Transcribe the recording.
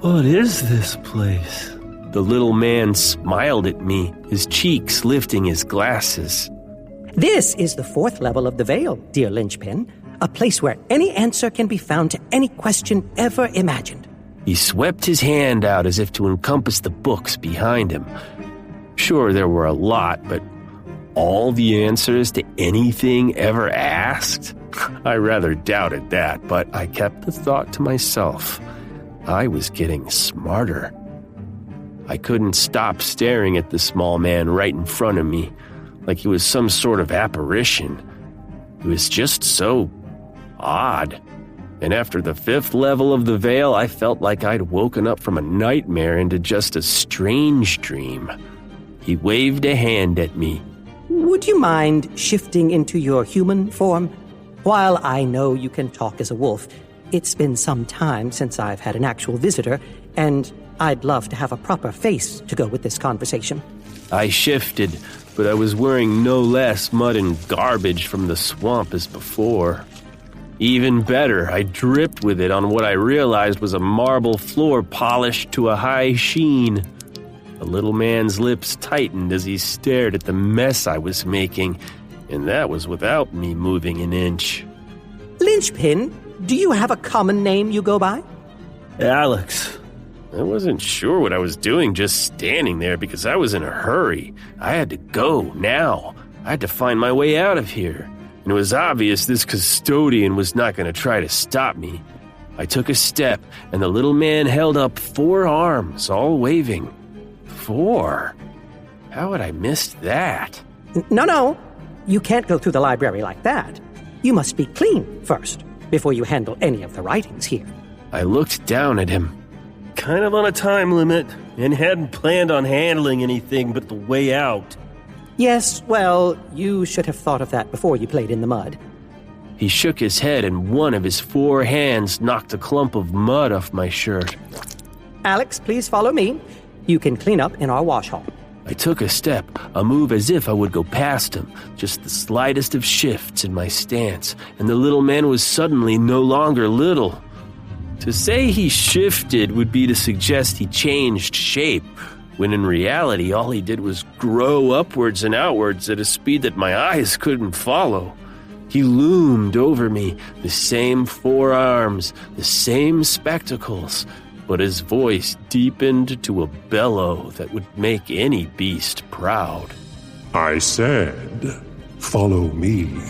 What is this place? The little man smiled at me, his cheeks lifting his glasses. This is the 4th level of the Veil, dear Lynchpin, a place where any answer can be found to any question ever imagined. He swept his hand out as if to encompass the books behind him. Sure, there were a lot, but all the answers to anything ever asked? I rather doubted that, but I kept the thought to myself. I was getting smarter. I couldn't stop staring at the small man right in front of me, like he was some sort of apparition. He was just so odd. And after the 5th level of the Veil, I felt like I'd woken up from a nightmare into just a strange dream. He waved a hand at me. Would you mind shifting into your human form? While I know you can talk as a wolf, it's been some time since I've had an actual visitor, and I'd love to have a proper face to go with this conversation. I shifted, but I was wearing no less mud and garbage from the swamp as before. Even better, I dripped with it on what I realized was a marble floor polished to a high sheen. The little man's lips tightened as he stared at the mess I was making, and that was without me moving an inch. Lynchpin, do you have a common name you go by? Alex. I wasn't sure what I was doing just standing there because I was in a hurry. I had to go now. I had to find my way out of here. And it was obvious this custodian was not going to try to stop me. I took a step, and the little man held up 4 arms, all waving. 4? How had I missed that? No. You can't go through the library like that. You must be clean first, before you handle any of the writings here. I looked down at him. Kind of on a time limit, and hadn't planned on handling anything but the way out. Yes, well, you should have thought of that before you played in the mud. He shook his head, and one of his 4 hands knocked a clump of mud off my shirt. Alex, please follow me. You can clean up in our wash hall. I took a step, a move as if I would go past him, just the slightest of shifts in my stance, and the little man was suddenly no longer little. To say he shifted would be to suggest he changed shape, when in reality all he did was grow upwards and outwards at a speed that my eyes couldn't follow. He loomed over me, the same 4 arms, the same spectacles, but his voice deepened to a bellow that would make any beast proud. I said, follow me.